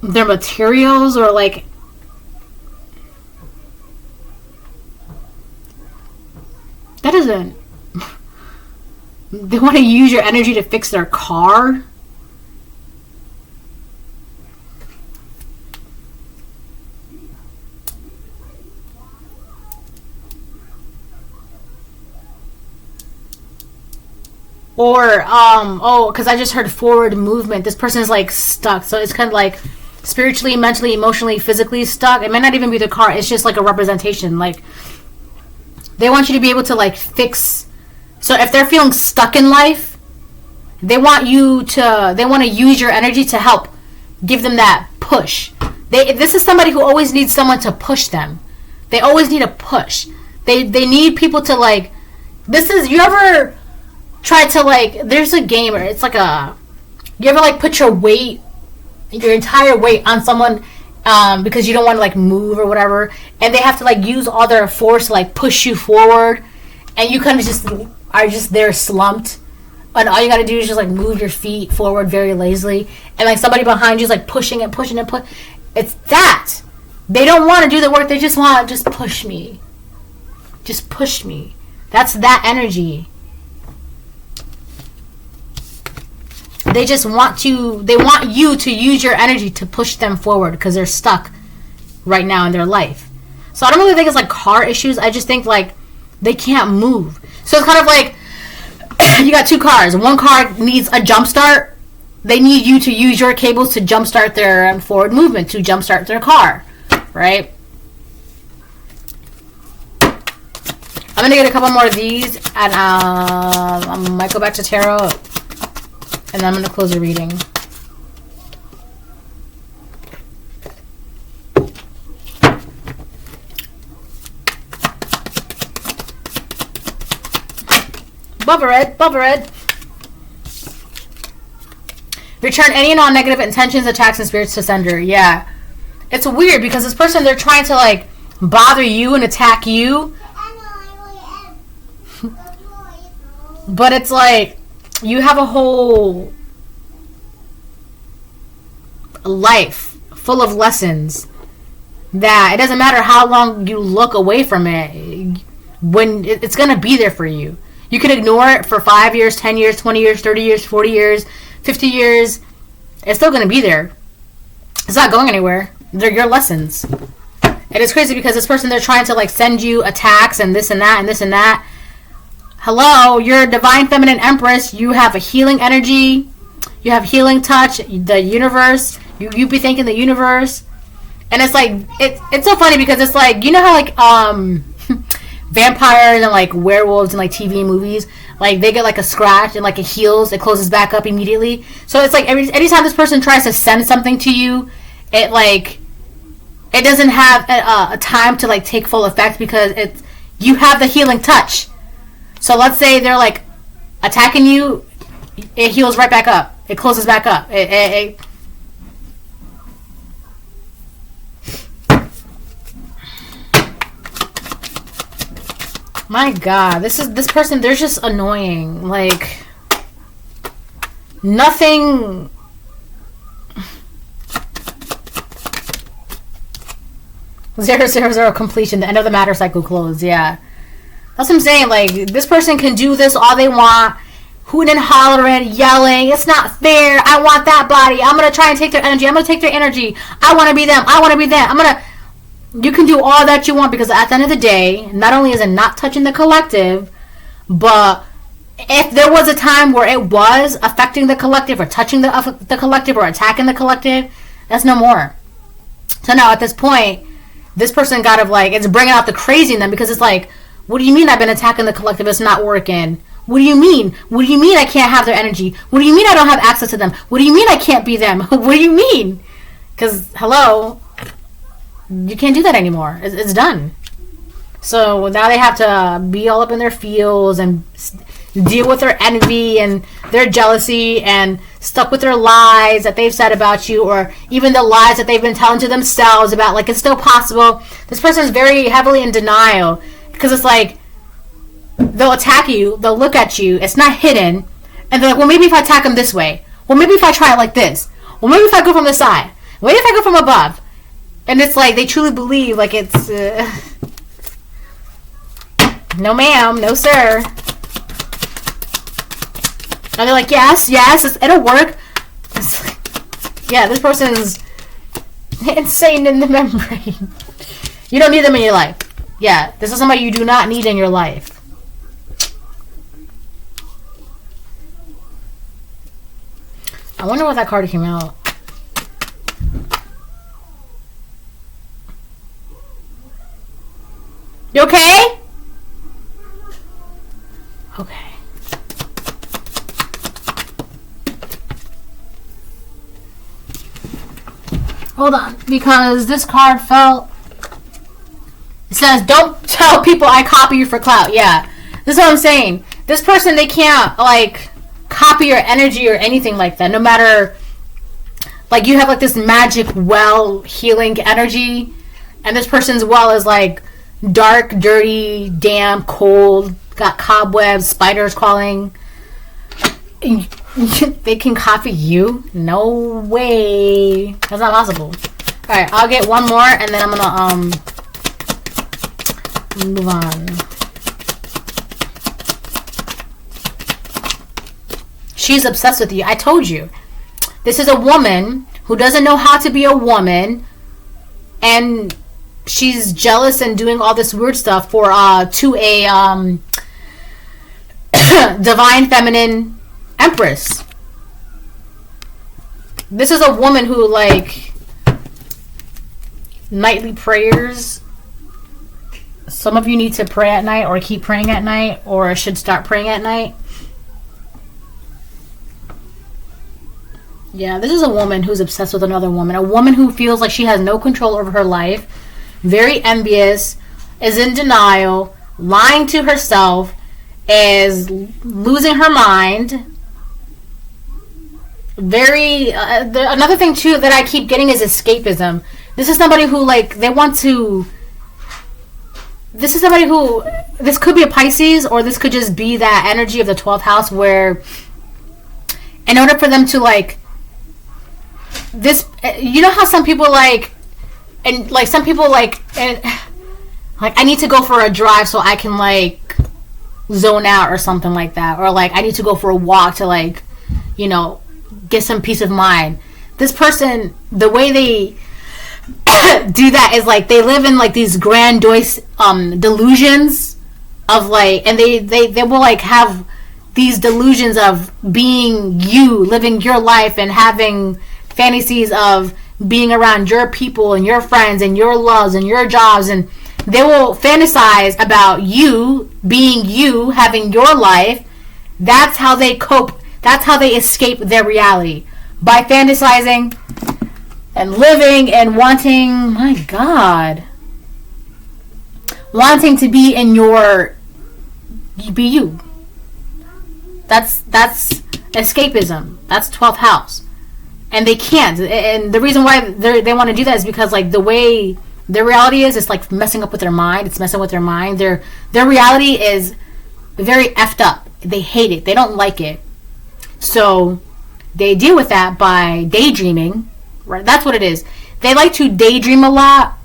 Speaker 1: their materials or like that isn't they want to use your energy to fix their car. Or, because I just heard forward movement. This person is, like, stuck. So it's kind of like spiritually, mentally, emotionally, physically stuck. It might not even be the car. It's just, like, a representation. Like, they want you to be able to, like, fix. So if they're feeling stuck in life, they want to use your energy to help give them that push. This is somebody who always needs someone to push them. They always need a push. They need people to, like, you ever... try to like there's a game where it's like you ever like put your entire weight on someone because you don't want to like move or whatever, and they have to like use all their force to like push you forward, and you kind of just are just there slumped, and all you got to do is just like move your feet forward very lazily, and like somebody behind you is like pushing and pushing and push. It's that they don't want to do the work. They just want to just push me. That's that energy. They just want you to use your energy to push them forward because they're stuck right now in their life. So I don't really think it's like car issues. I just think like they can't move. So it's kind of like you got two cars. One car needs a jump start. They need you to use your cables to jump start their forward movement, to jump start their car, right? I'm going to get a couple more of these and I might go back to tarot. And then I'm going to close the reading. Bubba Red. Return any and all negative intentions, attacks, and spirits to sender. Yeah. It's weird because this person, they're trying to like bother you and attack you. But it's like, you have a whole life full of lessons that it doesn't matter how long you look away from it, when it's going to be there for you. You can ignore it for 5 years, 10 years, 20 years, 30 years, 40 years, 50 years. It's still going to be there. It's not going anywhere. They're your lessons. And it's crazy because this person, they're trying to like send you attacks and this and that and this and that. Hello, you're a Divine Feminine Empress. You have a healing energy. You have healing touch. The universe. You be thanking the universe. And it's like, it's so funny because it's like, you know how like, vampires and like werewolves and like TV movies, like they get like a scratch and like it heals, it closes back up immediately. So it's like anytime this person tries to send something to you, it like, it doesn't have a time to like take full effect because you have the healing touch. So let's say they're like attacking you, it heals right back up. It closes back up. My God, this person, they're just annoying. Like nothing. 000 completion. The end of the matter cycle closed. Yeah. That's what I'm saying. Like, this person can do this all they want. Hooting and hollering, yelling. It's not fair. I want that body. I'm going to try and take their energy. I'm going to take their energy. I want to be them. I want to be them. You can do all that you want, because at the end of the day, not only is it not touching the collective, but if there was a time where it was affecting the collective or touching the collective or attacking the collective, that's no more. So now at this point, this person got to, like, it's bringing out the crazy in them, because it's like, what do you mean I've been attacking the collective? It's not working. What do you mean? What do you mean I can't have their energy? What do you mean I don't have access to them? What do you mean I can't be them? What do you mean? Because, hello, you can't do that anymore. It's done. So now they have to be all up in their feels and deal with their envy and their jealousy and stuck with their lies that they've said about you, or even the lies that they've been telling to themselves about, like, it's still possible. This person is very heavily in denial, because it's like, they'll attack you, they'll look at you, it's not hidden, and they're like, well, maybe if I attack them this way, well, maybe if I try it like this, well, maybe if I go from the side, maybe if I go from above. And it's like, they truly believe, like, it's no ma'am, no sir. And they're like, yes, it'll work. It's like, yeah, this person's insane in the membrane. You don't need them in your life. Yeah, this is somebody you do not need in your life. I wonder what that card came out. You okay? Okay. Hold on, because this card felt... It says, don't tell people I copy you for clout. Yeah, this is what I'm saying. This person, they can't, like, copy your energy or anything like that. No matter, like, you have, like, this magic well healing energy, and this person's well is, like, dark, dirty, damp, cold, got cobwebs, spiders crawling. They can copy you? No way. That's not possible. Alright, I'll get one more, and then I'm gonna, move on. She's obsessed with you. I told you. This is a woman who doesn't know how to be a woman, and she's jealous and doing all this weird stuff for to a divine feminine empress. This is a woman who, like, nightly prayers. Some of you need to pray at night, or keep praying at night, or should start praying at night. Yeah, this is a woman who's obsessed with another woman. A woman who feels like she has no control over her life. Very envious. Is in denial. Lying to herself. Is losing her mind. Very... another thing, too, that I keep getting is escapism. This is somebody who, like, they want to... This is somebody who... This could be a Pisces, or this could just be that energy of the 12th house where... In order for them to, like... This... You know how some people, like... And, like, some people, like... Like, I need to go for a drive so I can, like... Zone out or something like that. Or, like, I need to go for a walk to, like... You know... Get some peace of mind. This person... The way they... do that is, like, they live in, like, these grandiose delusions of, like, and they will, like, have these delusions of being you, living your life, and having fantasies of being around your people and your friends and your loves and your jobs, and they will fantasize about you being you, having your life. That's how they cope. That's how they escape their reality, by fantasizing and living and wanting, my God, wanting to be in your, be you. That's escapism. That's 12th house. And they can't. And the reason why they want to do that is because, like, the way their reality is, it's like messing up with their mind. It's messing with their mind. Their reality is very effed up. They hate it. They don't like it. So they deal with that by daydreaming. Right, that's what it is. They like to daydream a lot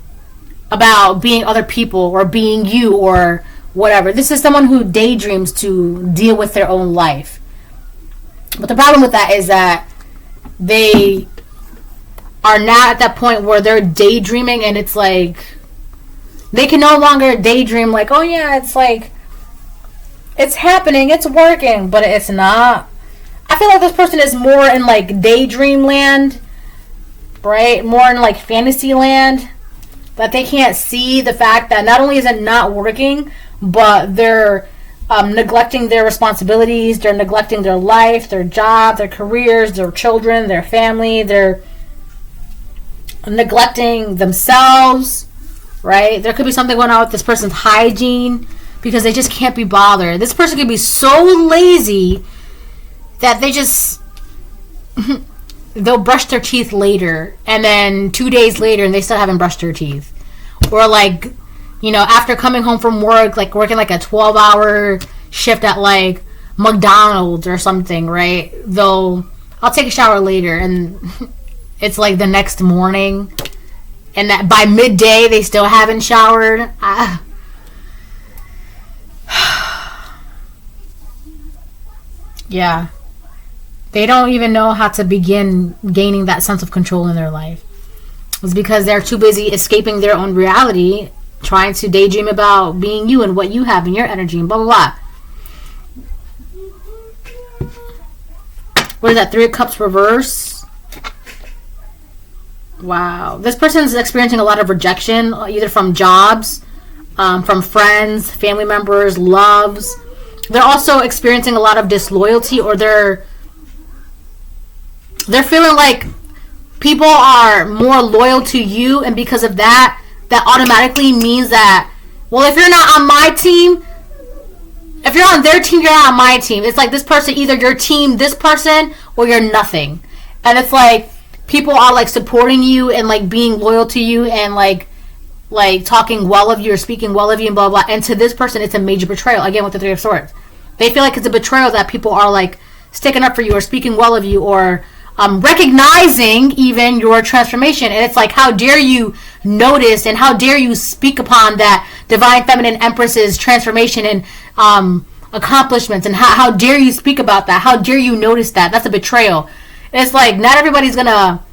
Speaker 1: about being other people or being you or whatever. This is someone who daydreams to deal with their own life. But the problem with that is that they are now at that point where they're daydreaming, and it's like they can no longer daydream like, oh yeah, it's like it's happening, it's working, but it's not. I feel like this person is more in like daydream land, right? More in like fantasy land, that they can't see the fact that not only is it not working, but they're neglecting their responsibilities, they're neglecting their life, their job, their careers, their children, their family, they're neglecting themselves, right? There could be something going on with this person's hygiene because they just can't be bothered. This person could be so lazy that they just they'll brush their teeth later, and then 2 days later and they still haven't brushed their teeth. Or like, you know, after coming home from work, like working like a 12-hour shift at like McDonald's or something, right? I'll take a shower later, and it's like the next morning, and that by midday they still haven't showered. Yeah. They don't even know how to begin gaining that sense of control in their life. It's because they're too busy escaping their own reality, trying to daydream about being you and what you have and your energy and blah, blah, blah. What is that? 3 of Cups reverse. Wow. This person is experiencing a lot of rejection, either from jobs, from friends, family members, loves. They're also experiencing a lot of disloyalty, or they're feeling like people are more loyal to you, and because of that, that automatically means that, well, if you're not on my team, if you're on their team, you're not on my team. It's like this person, either your team, this person, or you're nothing. And it's like people are like supporting you and like being loyal to you and like talking well of you or speaking well of you and blah, blah, blah. And to this person, it's a major betrayal. Again, with the 3 of Swords. They feel like it's a betrayal that people are like sticking up for you or speaking well of you or recognizing even your transformation. And it's like, how dare you notice and how dare you speak upon that divine feminine empress's transformation and accomplishments, and how dare you speak about that, how dare you notice that. That's a betrayal. And it's like, not everybody's gonna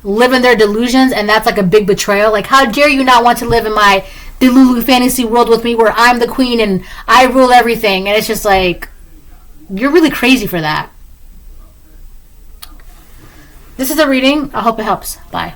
Speaker 1: live in their delusions, and that's like a big betrayal. Like, how dare you not want to live in my Delulu fantasy world with me where I'm the queen and I rule everything. And it's just like, you're really crazy for that. This is a reading. I hope it helps. Bye.